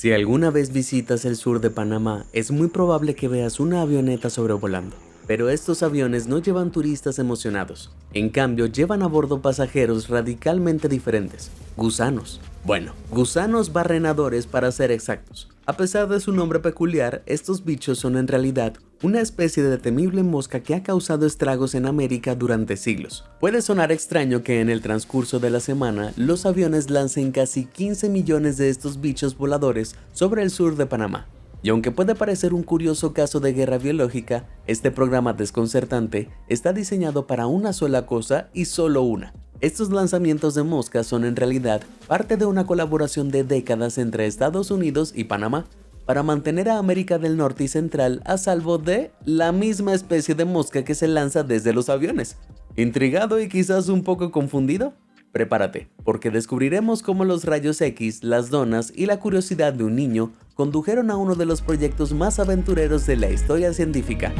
Si alguna vez visitas el sur de Panamá, es muy probable que veas una avioneta sobrevolando. Pero estos aviones no llevan turistas emocionados. En cambio, llevan a bordo pasajeros radicalmente diferentes: gusanos. Bueno, gusanos barrenadores para ser exactos. A pesar de su nombre peculiar, estos bichos son en realidad una especie de temible mosca que ha causado estragos en América durante siglos. Puede sonar extraño que en el transcurso de la semana los aviones lancen casi 15 millones de estos bichos voladores sobre el sur de Panamá. Y aunque puede parecer un curioso caso de guerra biológica, este programa desconcertante está diseñado para una sola cosa y solo una. Estos lanzamientos de moscas son en realidad parte de una colaboración de décadas entre Estados Unidos y Panamá para mantener a América del Norte y Central a salvo de la misma especie de mosca que se lanza desde los aviones. ¿Intrigado y quizás un poco confundido? Prepárate, porque descubriremos cómo los rayos X, las donas y la curiosidad de un niño condujeron a uno de los proyectos más aventureros de la historia científica.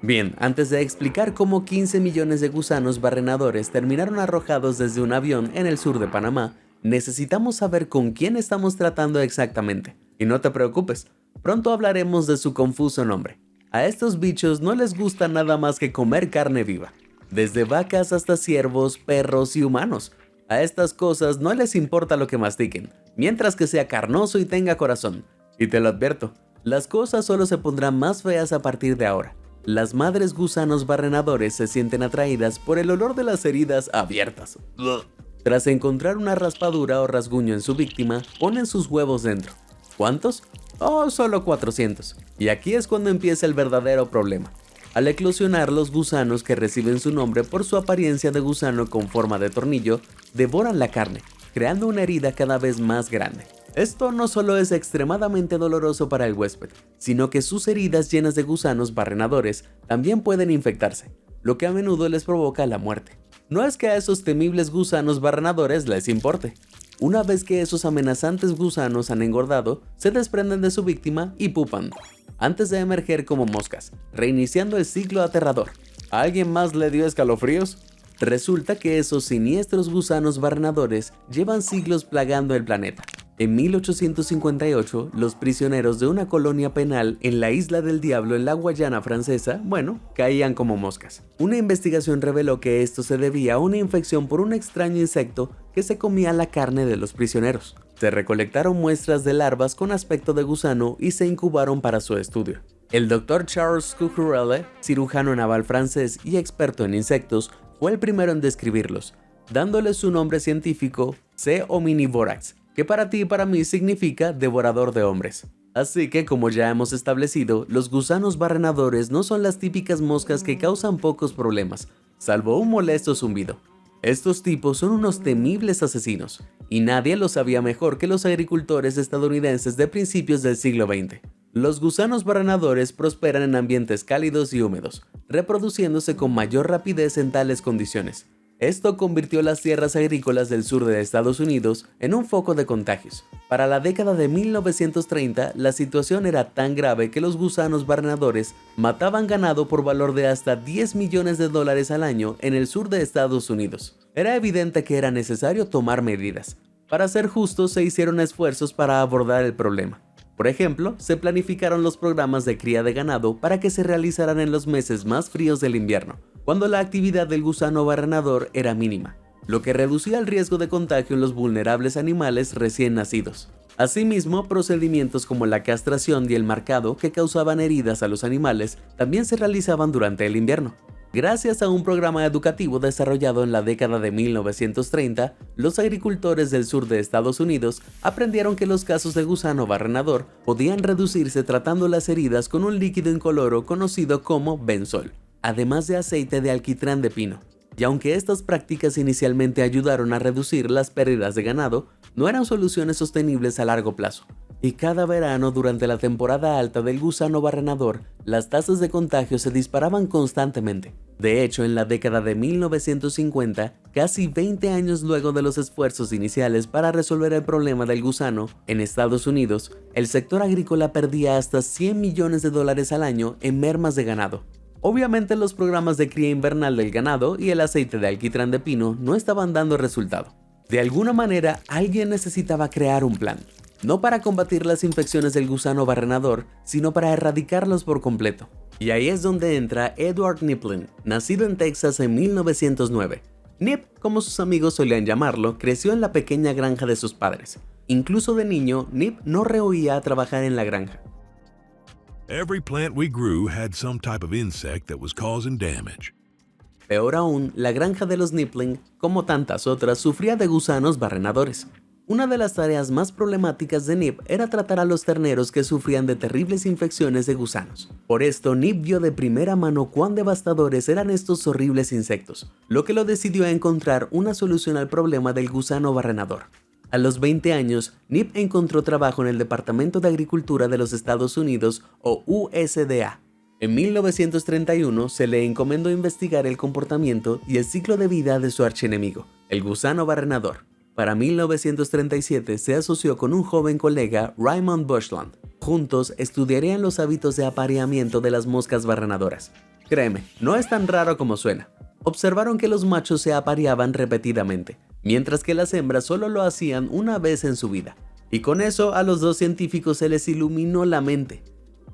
Bien, antes de explicar cómo 15 millones de gusanos barrenadores terminaron arrojados desde un avión en el sur de Panamá, necesitamos saber con quién estamos tratando exactamente. Y no te preocupes, pronto hablaremos de su confuso nombre. A estos bichos no les gusta nada más que comer carne viva, desde vacas hasta ciervos, perros y humanos. A estas cosas no les importa lo que mastiquen, mientras que sea carnoso y tenga corazón. Y te lo advierto, las cosas solo se pondrán más feas a partir de ahora. Las madres gusanos barrenadores se sienten atraídas por el olor de las heridas abiertas. Tras encontrar una raspadura o rasguño en su víctima, ponen sus huevos dentro. ¿Cuántos? Oh, solo 400. Y aquí es cuando empieza el verdadero problema. Al eclosionar, los gusanos, que reciben su nombre por su apariencia de gusano con forma de tornillo, devoran la carne, creando una herida cada vez más grande. Esto no solo es extremadamente doloroso para el huésped, sino que sus heridas llenas de gusanos barrenadores también pueden infectarse, lo que a menudo les provoca la muerte. No es que a esos temibles gusanos barrenadores les importe. Una vez que esos amenazantes gusanos han engordado, se desprenden de su víctima y pupan, antes de emerger como moscas, reiniciando el ciclo aterrador. ¿A alguien más le dio escalofríos? Resulta que esos siniestros gusanos barrenadores llevan siglos plagando el planeta. En 1858, los prisioneros de una colonia penal en la Isla del Diablo en la Guayana francesa, caían como moscas. Una investigación reveló que esto se debía a una infección por un extraño insecto que se comía la carne de los prisioneros. Se recolectaron muestras de larvas con aspecto de gusano y se incubaron para su estudio. El Dr. Charles Cucurella, cirujano naval francés y experto en insectos, fue el primero en describirlos, dándole su nombre científico C. omnivorax, que para ti y para mí significa devorador de hombres. Así que, como ya hemos establecido, los gusanos barrenadores no son las típicas moscas que causan pocos problemas, salvo un molesto zumbido. Estos tipos son unos temibles asesinos, y nadie lo sabía mejor que los agricultores estadounidenses de principios del siglo XX. Los gusanos barrenadores prosperan en ambientes cálidos y húmedos, reproduciéndose con mayor rapidez en tales condiciones. Esto convirtió las tierras agrícolas del sur de Estados Unidos en un foco de contagios. Para la década de 1930, la situación era tan grave que los gusanos barrenadores mataban ganado por valor de hasta $10 millones al año en el sur de Estados Unidos. Era evidente que era necesario tomar medidas. Para ser justos, se hicieron esfuerzos para abordar el problema. Por ejemplo, se planificaron los programas de cría de ganado para que se realizaran en los meses más fríos del invierno, cuando la actividad del gusano barrenador era mínima, lo que reducía el riesgo de contagio en los vulnerables animales recién nacidos. Asimismo, procedimientos como la castración y el marcado, que causaban heridas a los animales, también se realizaban durante el invierno. Gracias a un programa educativo desarrollado en la década de 1930, los agricultores del sur de Estados Unidos aprendieron que los casos de gusano barrenador podían reducirse tratando las heridas con un líquido incoloro conocido como benzol, además de aceite de alquitrán de pino. Y aunque estas prácticas inicialmente ayudaron a reducir las pérdidas de ganado, no eran soluciones sostenibles a largo plazo. Y cada verano, durante la temporada alta del gusano barrenador, las tasas de contagio se disparaban constantemente. De hecho, en la década de 1950, casi 20 años luego de los esfuerzos iniciales para resolver el problema del gusano, en Estados Unidos, el sector agrícola perdía hasta $100 millones al año en mermas de ganado. Obviamente, los programas de cría invernal del ganado y el aceite de alquitrán de pino no estaban dando resultado. De alguna manera, alguien necesitaba crear un plan, no para combatir las infecciones del gusano barrenador, sino para erradicarlos por completo. Y ahí es donde entra Edward Niplin, nacido en Texas en 1909. Nip, como sus amigos solían llamarlo, creció en la pequeña granja de sus padres. Incluso de niño, Nip no rehuía a trabajar en la granja. Every plant we grew had some type of insect that was causing damage. Peor aún, la granja de los Niplin, como tantas otras, sufría de gusanos barrenadores. Una de las tareas más problemáticas de Nip era tratar a los terneros que sufrían de terribles infecciones de gusanos. Por esto, Nip vio de primera mano cuán devastadores eran estos horribles insectos, lo que lo decidió a encontrar una solución al problema del gusano barrenador. A los 20 años, Nip encontró trabajo en el Departamento de Agricultura de los Estados Unidos, o USDA. En 1931 se le encomendó investigar el comportamiento y el ciclo de vida de su archienemigo, el gusano barrenador. Para 1937 se asoció con un joven colega, Raymond Bushland. Juntos estudiarían los hábitos de apareamiento de las moscas barrenadoras. Créeme, no es tan raro como suena. Observaron que los machos se apareaban repetidamente, mientras que las hembras solo lo hacían una vez en su vida. Y con eso a los dos científicos se les iluminó la mente.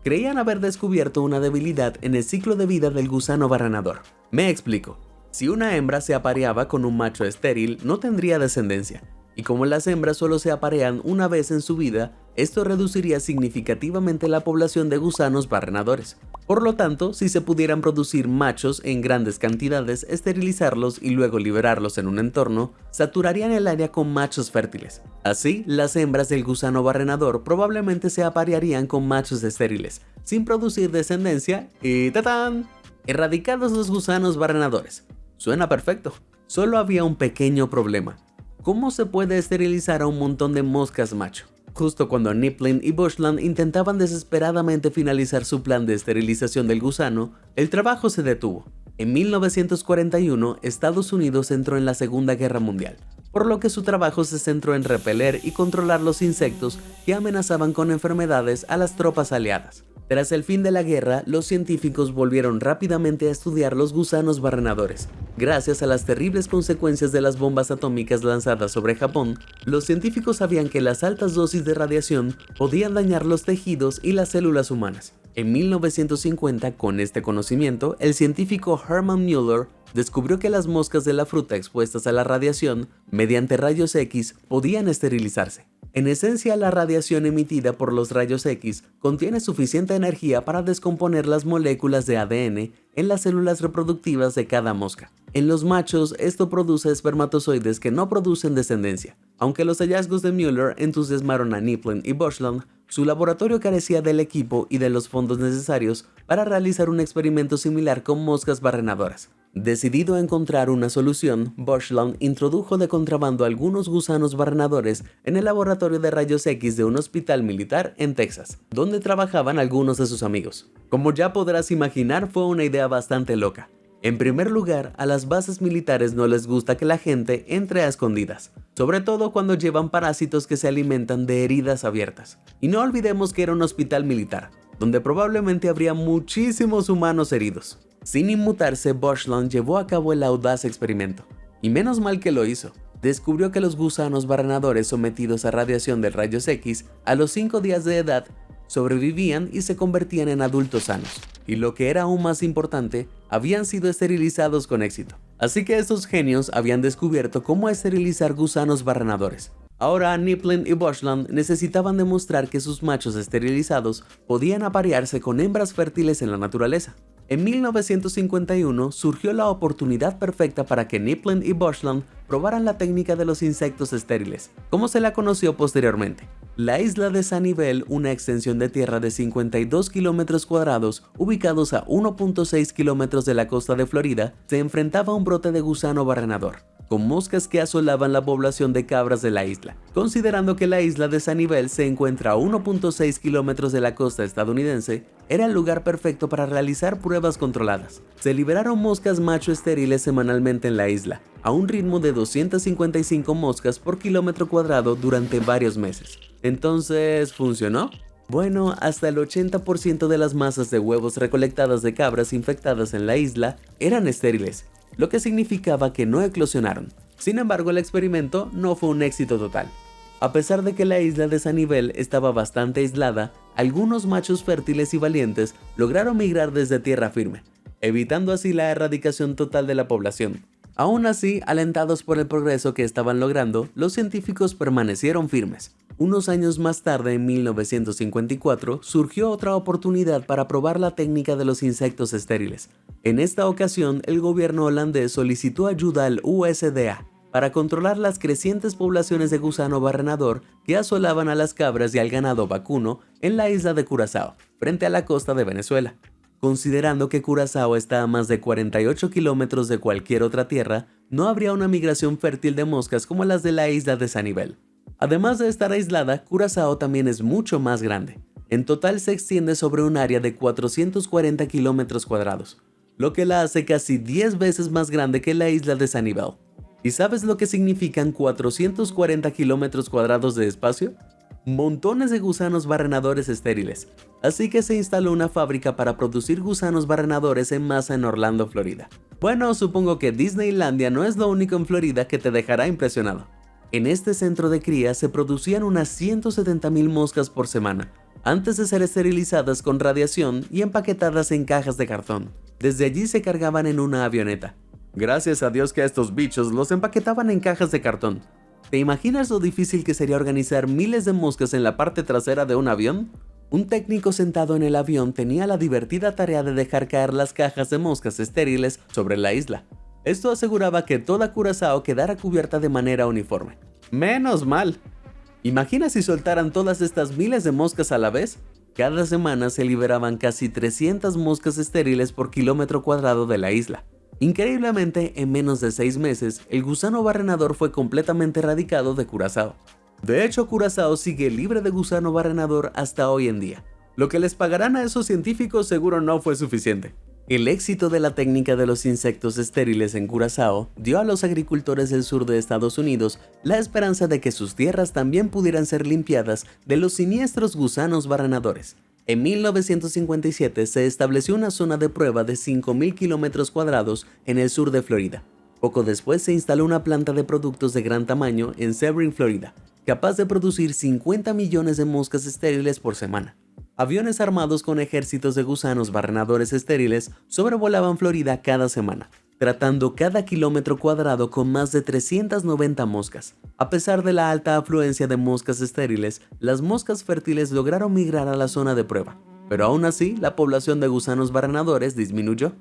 Creían haber descubierto una debilidad en el ciclo de vida del gusano barrenador. Me explico. Si una hembra se apareaba con un macho estéril, no tendría descendencia. Y como las hembras solo se aparean una vez en su vida, esto reduciría significativamente la población de gusanos barrenadores. Por lo tanto, si se pudieran producir machos en grandes cantidades, esterilizarlos y luego liberarlos en un entorno, saturarían el área con machos fértiles. Así, las hembras del gusano barrenador probablemente se aparearían con machos estériles, sin producir descendencia y ¡tatán! Erradicados los gusanos barrenadores. Suena perfecto. Solo había un pequeño problema. ¿Cómo se puede esterilizar a un montón de moscas macho? Justo cuando Niplin y Bushland intentaban desesperadamente finalizar su plan de esterilización del gusano, el trabajo se detuvo. En 1941, Estados Unidos entró en la Segunda Guerra Mundial, por lo que su trabajo se centró en repeler y controlar los insectos que amenazaban con enfermedades a las tropas aliadas. Tras el fin de la guerra, los científicos volvieron rápidamente a estudiar los gusanos barrenadores. Gracias a las terribles consecuencias de las bombas atómicas lanzadas sobre Japón, los científicos sabían que las altas dosis de radiación podían dañar los tejidos y las células humanas. En 1950, con este conocimiento, el científico Hermann Müller descubrió que las moscas de la fruta expuestas a la radiación, mediante rayos X, podían esterilizarse. En esencia, la radiación emitida por los rayos X contiene suficiente energía para descomponer las moléculas de ADN en las células reproductivas de cada mosca. En los machos, esto produce espermatozoides que no producen descendencia. Aunque los hallazgos de Müller entusiasmaron a Niplin y Bushland, su laboratorio carecía del equipo y de los fondos necesarios para realizar un experimento similar con moscas barrenadoras. Decidido a encontrar una solución, Bushland introdujo de contrabando algunos gusanos barrenadores en el laboratorio de rayos X de un hospital militar en Texas, donde trabajaban algunos de sus amigos. Como ya podrás imaginar, fue una idea bastante loca. En primer lugar, a las bases militares no les gusta que la gente entre a escondidas, sobre todo cuando llevan parásitos que se alimentan de heridas abiertas. Y no olvidemos que era un hospital militar, donde probablemente habría muchísimos humanos heridos. Sin inmutarse, Bushland llevó a cabo el audaz experimento. Y menos mal que lo hizo. Descubrió que los gusanos barrenadores sometidos a radiación de rayos X, a los 5 días de edad, sobrevivían y se convertían en adultos sanos. Y lo que era aún más importante, habían sido esterilizados con éxito. Así que estos genios habían descubierto cómo esterilizar gusanos barrenadores. Ahora Niplin y Bushland necesitaban demostrar que sus machos esterilizados podían aparearse con hembras fértiles en la naturaleza. En 1951 surgió la oportunidad perfecta para que Niplin y Bushland probaran la técnica de los insectos estériles, como se la conoció posteriormente. La isla de Sanibel, una extensión de tierra de 52 kilómetros cuadrados, ubicados a 1.6 kilómetros de la costa de Florida, se enfrentaba a un brote de gusano barrenador, con moscas que asolaban la población de cabras de la isla. Considerando que la isla de Sanibel se encuentra a 1.6 kilómetros de la costa estadounidense, era el lugar perfecto para realizar pruebas controladas. Se liberaron moscas macho estériles semanalmente en la isla, a un ritmo de 255 moscas por kilómetro cuadrado durante varios meses. Entonces, ¿funcionó? Bueno, hasta el 80% de las masas de huevos recolectadas de cabras infectadas en la isla eran estériles, lo que significaba que no eclosionaron. Sin embargo, el experimento no fue un éxito total. A pesar de que la isla de Sanibel estaba bastante aislada, algunos machos fértiles y valientes lograron migrar desde tierra firme, evitando así la erradicación total de la población. Aún así, alentados por el progreso que estaban logrando, los científicos permanecieron firmes. Unos años más tarde, en 1954, surgió otra oportunidad para probar la técnica de los insectos estériles. En esta ocasión, el gobierno holandés solicitó ayuda al USDA para controlar las crecientes poblaciones de gusano barrenador que asolaban a las cabras y al ganado vacuno en la isla de Curazao, frente a la costa de Venezuela. Considerando que Curazao está a más de 48 kilómetros de cualquier otra tierra, no habría una migración fértil de moscas como las de la isla de Sanibel. Además de estar aislada, Curazao también es mucho más grande. En total se extiende sobre un área de 440 kilómetros cuadrados, lo que la hace casi 10 veces más grande que la isla de Sanibel. ¿Y sabes lo que significan 440 kilómetros cuadrados de espacio? Montones de gusanos barrenadores estériles, así que se instaló una fábrica para producir gusanos barrenadores en masa en Orlando, Florida. Bueno, supongo que Disneylandia no es lo único en Florida que te dejará impresionado. En este centro de cría se producían unas 170,000 moscas por semana, antes de ser esterilizadas con radiación y empaquetadas en cajas de cartón. Desde allí se cargaban en una avioneta. Gracias a Dios que a estos bichos los empaquetaban en cajas de cartón. ¿Te imaginas lo difícil que sería organizar miles de moscas en la parte trasera de un avión? Un técnico sentado en el avión tenía la divertida tarea de dejar caer las cajas de moscas estériles sobre la isla. Esto aseguraba que toda Curazao quedara cubierta de manera uniforme. ¡Menos mal! Imagina si soltaran todas estas miles de moscas a la vez. Cada semana se liberaban casi 300 moscas estériles por kilómetro cuadrado de la isla. Increíblemente, en menos de 6 meses, el gusano barrenador fue completamente erradicado de Curazao. De hecho, Curazao sigue libre de gusano barrenador hasta hoy en día. Lo que les pagarán a esos científicos seguro no fue suficiente. El éxito de la técnica de los insectos estériles en Curazao dio a los agricultores del sur de Estados Unidos la esperanza de que sus tierras también pudieran ser limpiadas de los siniestros gusanos barrenadores. En 1957 se estableció una zona de prueba de 5,000 kilómetros cuadrados en el sur de Florida. Poco después se instaló una planta de productos de gran tamaño en Sebring, Florida, capaz de producir 50 millones de moscas estériles por semana. Aviones armados con ejércitos de gusanos barrenadores estériles sobrevolaban Florida cada semana, tratando cada kilómetro cuadrado con más de 390 moscas. A pesar de la alta afluencia de moscas estériles, las moscas fértiles lograron migrar a la zona de prueba, pero aún así la población de gusanos barrenadores disminuyó.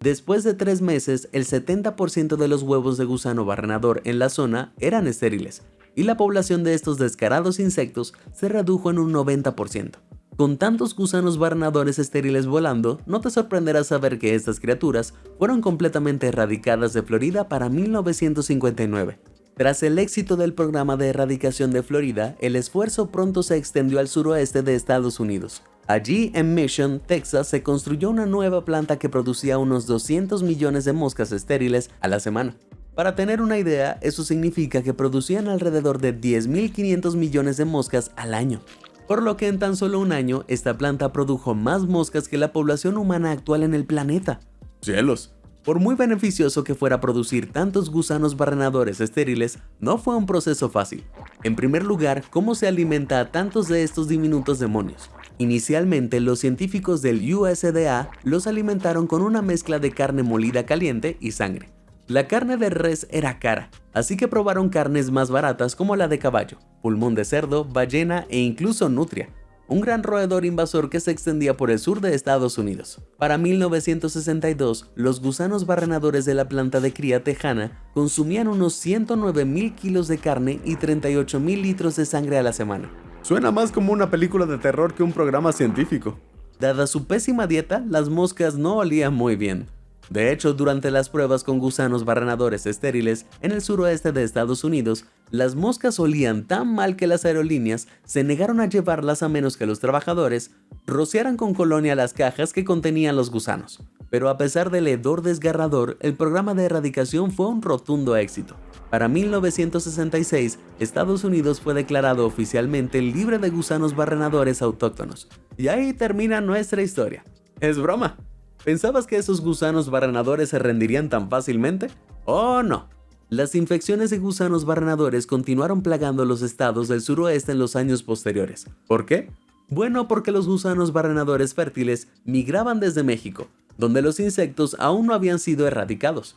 Después de 3 meses, el 70% de los huevos de gusano barrenador en la zona eran estériles, y la población de estos descarados insectos se redujo en un 90%. Con tantos gusanos barrenadores estériles volando, no te sorprenderá saber que estas criaturas fueron completamente erradicadas de Florida para 1959. Tras el éxito del programa de erradicación de Florida, el esfuerzo pronto se extendió al suroeste de Estados Unidos. Allí, en Mission, Texas, se construyó una nueva planta que producía unos 200 millones de moscas estériles a la semana. Para tener una idea, eso significa que producían alrededor de 10.500 millones de moscas al año. Por lo que en tan solo un año, esta planta produjo más moscas que la población humana actual en el planeta. ¡Cielos! Por muy beneficioso que fuera producir tantos gusanos barrenadores estériles, no fue un proceso fácil. En primer lugar, ¿cómo se alimenta a tantos de estos diminutos demonios? Inicialmente, los científicos del USDA los alimentaron con una mezcla de carne molida caliente y sangre. La carne de res era cara, así que probaron carnes más baratas como la de caballo, pulmón de cerdo, ballena e incluso nutria, un gran roedor invasor que se extendía por el sur de Estados Unidos. Para 1962, los gusanos barrenadores de la planta de cría tejana consumían unos 109,000 kilos de carne y 38,000 litros de sangre a la semana. Suena más como una película de terror que un programa científico. Dada su pésima dieta, las moscas no olían muy bien. De hecho, durante las pruebas con gusanos barrenadores estériles en el suroeste de Estados Unidos, las moscas olían tan mal que las aerolíneas se negaron a llevarlas a menos que los trabajadores rociaran con colonia las cajas que contenían los gusanos. Pero a pesar del hedor desgarrador, el programa de erradicación fue un rotundo éxito. Para 1966, Estados Unidos fue declarado oficialmente libre de gusanos barrenadores autóctonos. Y ahí termina nuestra historia. ¿Es broma? ¿Pensabas que esos gusanos barrenadores se rendirían tan fácilmente? ¡Oh, no! Las infecciones de gusanos barrenadores continuaron plagando los estados del suroeste en los años posteriores. ¿Por qué? Bueno, porque los gusanos barrenadores fértiles migraban desde México, donde los insectos aún no habían sido erradicados.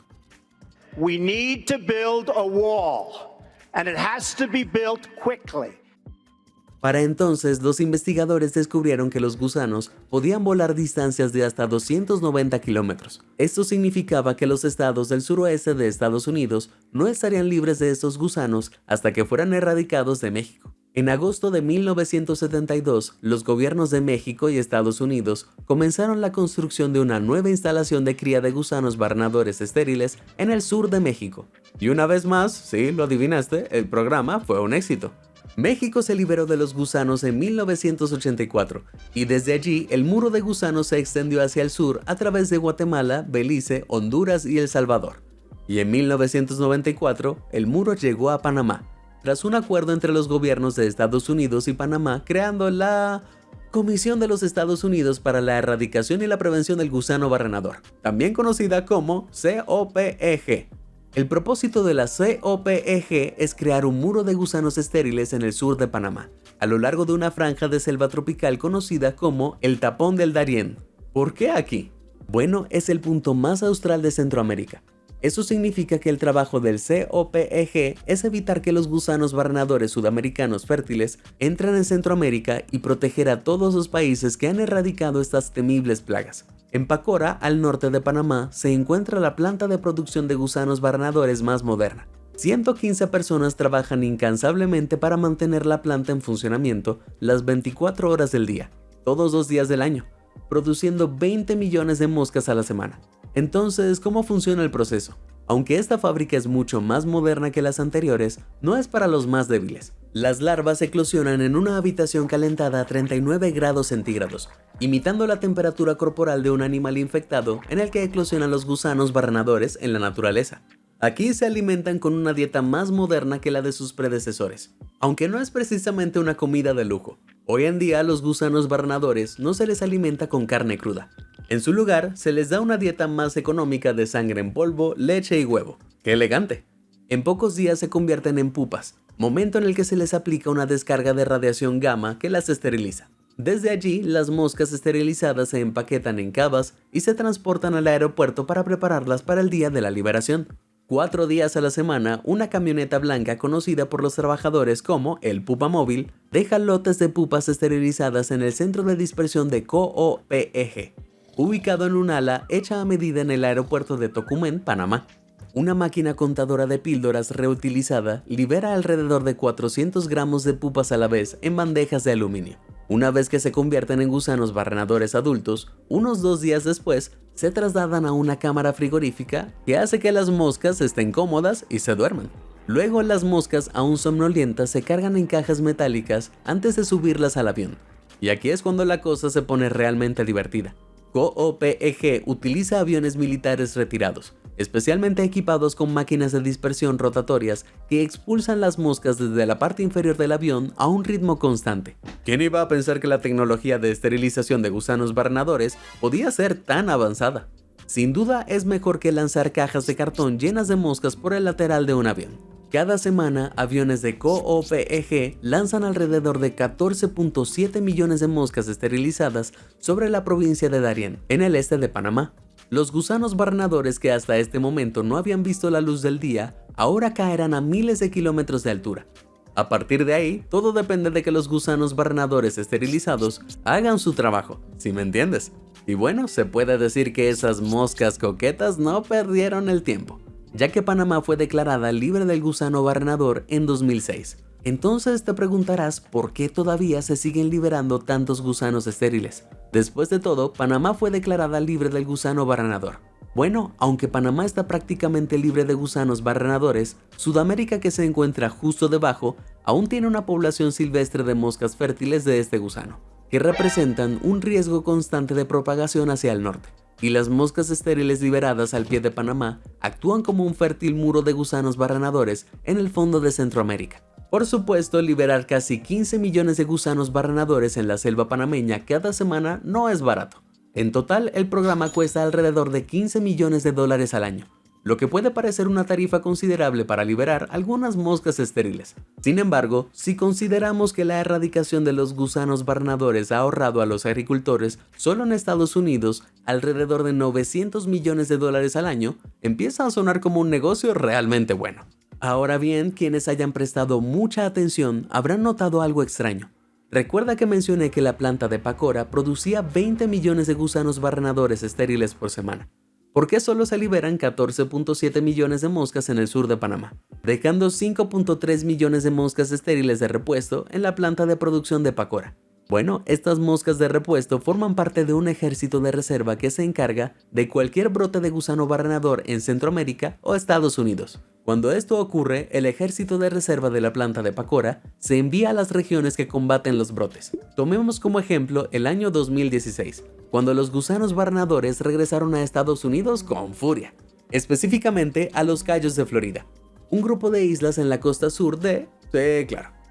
We need to build a wall, and it has to be built quickly. Para entonces, los investigadores descubrieron que los gusanos podían volar distancias de hasta 290 kilómetros. Esto significaba que los estados del suroeste de Estados Unidos no estarían libres de estos gusanos hasta que fueran erradicados de México. En agosto de 1972, los gobiernos de México y Estados Unidos comenzaron la construcción de una nueva instalación de cría de gusanos barrenadores estériles en el sur de México. Y una vez más, sí, lo adivinaste, el programa fue un éxito. México se liberó de los gusanos en 1984 y desde allí el muro de gusanos se extendió hacia el sur a través de Guatemala, Belice, Honduras y El Salvador. Y en 1994 el muro llegó a Panamá, tras un acuerdo entre los gobiernos de Estados Unidos y Panamá creando la Comisión de los Estados Unidos para la Erradicación y la Prevención del Gusano Barrenador, también conocida como COPEG. El propósito de la COPEG es crear un muro de gusanos estériles en el sur de Panamá, a lo largo de una franja de selva tropical conocida como el Tapón del Darién. ¿Por qué aquí? Bueno, es el punto más austral de Centroamérica. Eso significa que el trabajo del COPEG es evitar que los gusanos barrenadores sudamericanos fértiles entren en Centroamérica y proteger a todos los países que han erradicado estas temibles plagas. En Pacora, al norte de Panamá, se encuentra la planta de producción de gusanos barrenadores más moderna. 115 personas trabajan incansablemente para mantener la planta en funcionamiento las 24 horas del día, todos los días del año, produciendo 20 millones de moscas a la semana. Entonces, ¿cómo funciona el proceso? Aunque esta fábrica es mucho más moderna que las anteriores, no es para los más débiles. Las larvas eclosionan en una habitación calentada a 39 grados centígrados, imitando la temperatura corporal de un animal infectado en el que eclosionan los gusanos barrenadores en la naturaleza. Aquí se alimentan con una dieta más moderna que la de sus predecesores, aunque no es precisamente una comida de lujo. Hoy en día a los gusanos barrenadores no se les alimenta con carne cruda. En su lugar, se les da una dieta más económica de sangre en polvo, leche y huevo. ¡Qué elegante! En pocos días se convierten en pupas, momento en el que se les aplica una descarga de radiación gamma que las esteriliza. Desde allí, las moscas esterilizadas se empaquetan en cavas y se transportan al aeropuerto para prepararlas para el día de la liberación. 4 días a la semana, una camioneta blanca conocida por los trabajadores como el Pupa Móvil deja lotes de pupas esterilizadas en el centro de dispersión de COPEG, ubicado en un ala hecha a medida en el aeropuerto de Tocumen, Panamá. Una máquina contadora de píldoras reutilizada libera alrededor de 400 gramos de pupas a la vez en bandejas de aluminio. Una vez que se convierten en gusanos barrenadores adultos, unos 2 días después, se trasladan a una cámara frigorífica que hace que las moscas estén cómodas y se duerman. Luego las moscas aún somnolientas se cargan en cajas metálicas antes de subirlas al avión. Y aquí es cuando la cosa se pone realmente divertida. COPEG utiliza aviones militares retirados, especialmente equipados con máquinas de dispersión rotatorias que expulsan las moscas desde la parte inferior del avión a un ritmo constante. ¿Quién iba a pensar que la tecnología de esterilización de gusanos barrenadores podía ser tan avanzada? Sin duda es mejor que lanzar cajas de cartón llenas de moscas por el lateral de un avión. Cada semana, aviones de COPEG lanzan alrededor de 14.7 millones de moscas esterilizadas sobre la provincia de Darién, en el este de Panamá. Los gusanos barrenadores que hasta este momento no habían visto la luz del día, ahora caerán a miles de kilómetros de altura. A partir de ahí, todo depende de que los gusanos barrenadores esterilizados hagan su trabajo, ¿sí me entiendes? Y bueno, se puede decir que esas moscas coquetas no perdieron el tiempo, ya que Panamá fue declarada libre del gusano barrenador en 2006. Entonces te preguntarás por qué todavía se siguen liberando tantos gusanos estériles. Después de todo, Panamá fue declarada libre del gusano barrenador. Bueno, aunque Panamá está prácticamente libre de gusanos barrenadores, Sudamérica, que se encuentra justo debajo, aún tiene una población silvestre de moscas fértiles de este gusano, que representan un riesgo constante de propagación hacia el norte. Y las moscas estériles liberadas al pie de Panamá actúan como un fértil muro de gusanos barrenadores en el fondo de Centroamérica. Por supuesto, liberar casi 15 millones de gusanos barrenadores en la selva panameña cada semana no es barato. En total, el programa cuesta alrededor de $15 millones al año, lo que puede parecer una tarifa considerable para liberar algunas moscas estériles. Sin embargo, si consideramos que la erradicación de los gusanos barrenadores ha ahorrado a los agricultores solo en Estados Unidos alrededor de $900 millones al año, empieza a sonar como un negocio realmente bueno. Ahora bien, quienes hayan prestado mucha atención habrán notado algo extraño. Recuerda que mencioné que la planta de Pacora producía 20 millones de gusanos barrenadores estériles por semana. ¿Por qué solo se liberan 14.7 millones de moscas en el sur de Panamá, dejando 5.3 millones de moscas estériles de repuesto en la planta de producción de Pacora? Bueno, estas moscas de repuesto forman parte de un ejército de reserva que se encarga de cualquier brote de gusano barrenador en Centroamérica o Estados Unidos. Cuando esto ocurre, el ejército de reserva de la planta de Pacora se envía a las regiones que combaten los brotes. Tomemos como ejemplo el año 2016, cuando los gusanos barrenadores regresaron a Estados Unidos con furia, específicamente a los Cayos de Florida, un grupo de islas en la costa sur de,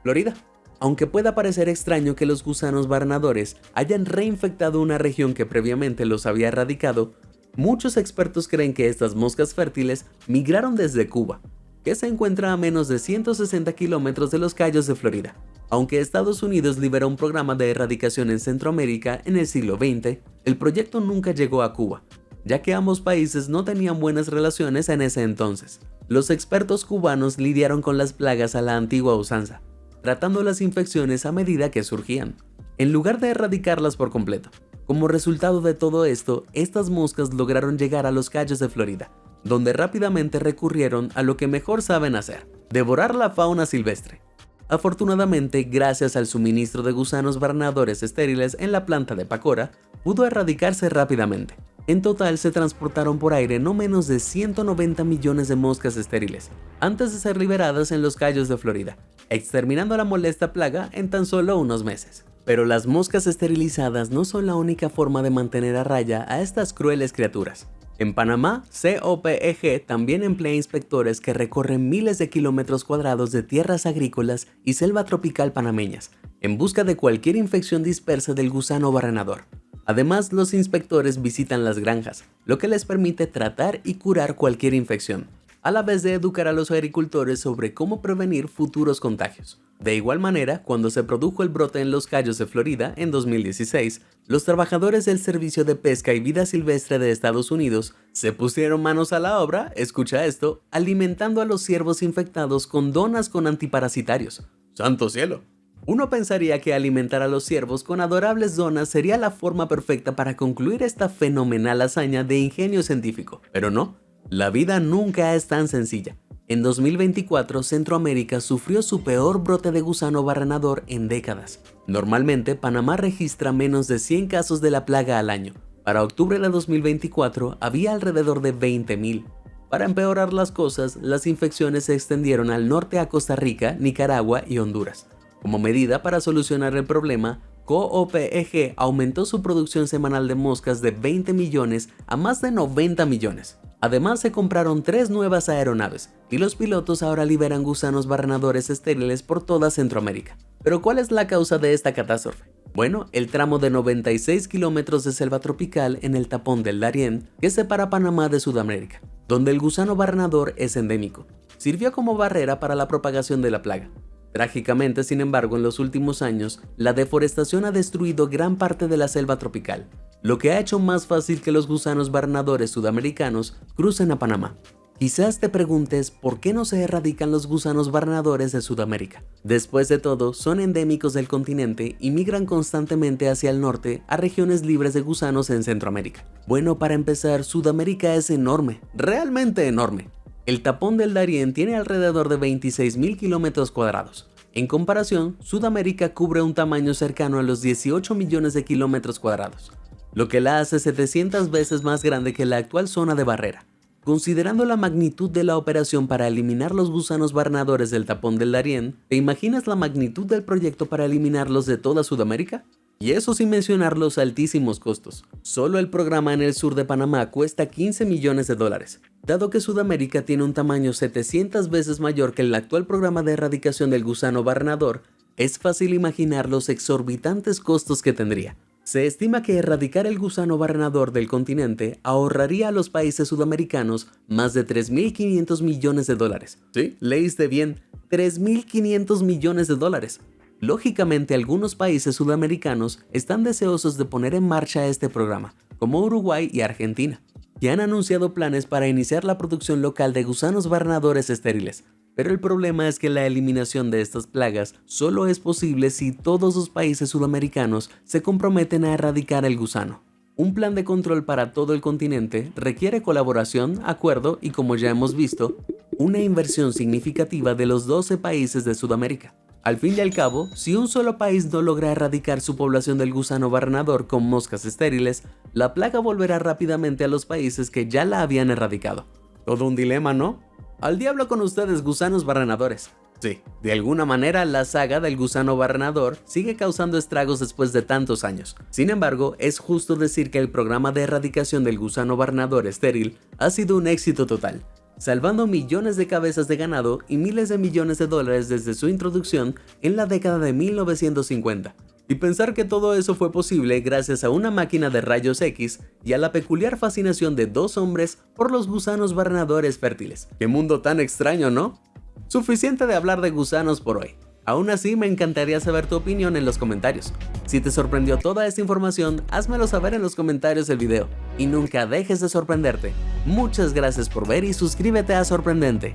Florida. Aunque pueda parecer extraño que los gusanos barrenadores hayan reinfectado una región que previamente los había erradicado, muchos expertos creen que estas moscas fértiles migraron desde Cuba, que se encuentra a menos de 160 kilómetros de los Cayos de Florida. Aunque Estados Unidos liberó un programa de erradicación en Centroamérica en el siglo XX, el proyecto nunca llegó a Cuba, ya que ambos países no tenían buenas relaciones en ese entonces. Los expertos cubanos lidiaron con las plagas a la antigua usanza, tratando las infecciones a medida que surgían, en lugar de erradicarlas por completo. Como resultado de todo esto, estas moscas lograron llegar a los Cayos de Florida, donde rápidamente recurrieron a lo que mejor saben hacer: devorar la fauna silvestre. Afortunadamente, gracias al suministro de gusanos barrenadores estériles en la planta de Pacora, pudo erradicarse rápidamente. En total se transportaron por aire no menos de 190 millones de moscas estériles, antes de ser liberadas en los Cayos de Florida, exterminando la molesta plaga en tan solo unos meses. Pero las moscas esterilizadas no son la única forma de mantener a raya a estas crueles criaturas. En Panamá, COPEG también emplea inspectores que recorren miles de kilómetros cuadrados de tierras agrícolas y selva tropical panameñas, en busca de cualquier infección dispersa del gusano barrenador. Además, los inspectores visitan las granjas, lo que les permite tratar y curar cualquier infección, a la vez de educar a los agricultores sobre cómo prevenir futuros contagios. De igual manera, cuando se produjo el brote en los Cayos de Florida en 2016, los trabajadores del Servicio de Pesca y Vida Silvestre de Estados Unidos se pusieron manos a la obra, escucha esto, alimentando a los ciervos infectados con donas con antiparasitarios. ¡Santo cielo! Uno pensaría que alimentar a los ciervos con adorables donas sería la forma perfecta para concluir esta fenomenal hazaña de ingenio científico, pero no, la vida nunca es tan sencilla. En 2024, Centroamérica sufrió su peor brote de gusano barrenador en décadas. Normalmente, Panamá registra menos de 100 casos de la plaga al año. Para octubre de 2024, había alrededor de 20,000. Para empeorar las cosas, las infecciones se extendieron al norte a Costa Rica, Nicaragua y Honduras. Como medida para solucionar el problema, COPEG aumentó su producción semanal de moscas de 20 millones a más de 90 millones. Además, se compraron 3 nuevas aeronaves y los pilotos ahora liberan gusanos barrenadores estériles por toda Centroamérica. ¿Pero cuál es la causa de esta catástrofe? Bueno, el tramo de 96 kilómetros de selva tropical en el tapón del Darién que separa Panamá de Sudamérica, donde el gusano barrenador es endémico, sirvió como barrera para la propagación de la plaga. Trágicamente, sin embargo, en los últimos años, la deforestación ha destruido gran parte de la selva tropical, lo que ha hecho más fácil que los gusanos barrenadores sudamericanos crucen a Panamá. Quizás te preguntes por qué no se erradican los gusanos barrenadores de Sudamérica. Después de todo, son endémicos del continente y migran constantemente hacia el norte a regiones libres de gusanos en Centroamérica. Bueno, para empezar, Sudamérica es enorme, realmente enorme. El tapón del Darién tiene alrededor de 26,000 kilómetros cuadrados. En comparación, Sudamérica cubre un tamaño cercano a los 18 millones de kilómetros cuadrados, lo que la hace 700 veces más grande que la actual zona de barrera. Considerando la magnitud de la operación para eliminar los gusanos barrenadores del tapón del Darién, ¿te imaginas la magnitud del proyecto para eliminarlos de toda Sudamérica? Y eso sin mencionar los altísimos costos. Solo el programa en el sur de Panamá cuesta $15 millones. Dado que Sudamérica tiene un tamaño 700 veces mayor que el actual programa de erradicación del gusano barrenador, es fácil imaginar los exorbitantes costos que tendría. Se estima que erradicar el gusano barrenador del continente ahorraría a los países sudamericanos más de 3.500 millones de dólares. Sí, leíste bien, 3.500 millones de dólares. Lógicamente, algunos países sudamericanos están deseosos de poner en marcha este programa, como Uruguay y Argentina, que han anunciado planes para iniciar la producción local de gusanos barrenadores estériles. Pero el problema es que la eliminación de estas plagas solo es posible si todos los países sudamericanos se comprometen a erradicar el gusano. Un plan de control para todo el continente requiere colaboración, acuerdo y, como ya hemos visto, una inversión significativa de los 12 países de Sudamérica. Al fin y al cabo, si un solo país no logra erradicar su población del gusano barrenador con moscas estériles, la plaga volverá rápidamente a los países que ya la habían erradicado. Todo un dilema, ¿no? Al diablo con ustedes, gusanos barrenadores. Sí, de alguna manera la saga del gusano barrenador sigue causando estragos después de tantos años. Sin embargo, es justo decir que el programa de erradicación del gusano barrenador estéril ha sido un éxito total, salvando millones de cabezas de ganado y miles de millones de dólares desde su introducción en la década de 1950. Y pensar que todo eso fue posible gracias a una máquina de rayos X y a la peculiar fascinación de dos hombres por los gusanos barrenadores fértiles. ¡Qué mundo tan extraño!, ¿no? Suficiente de hablar de gusanos por hoy. Aún así, me encantaría saber tu opinión en los comentarios. Si te sorprendió toda esta información, házmelo saber en los comentarios del video. Y nunca dejes de sorprenderte. Muchas gracias por ver y suscríbete a Sorprendente.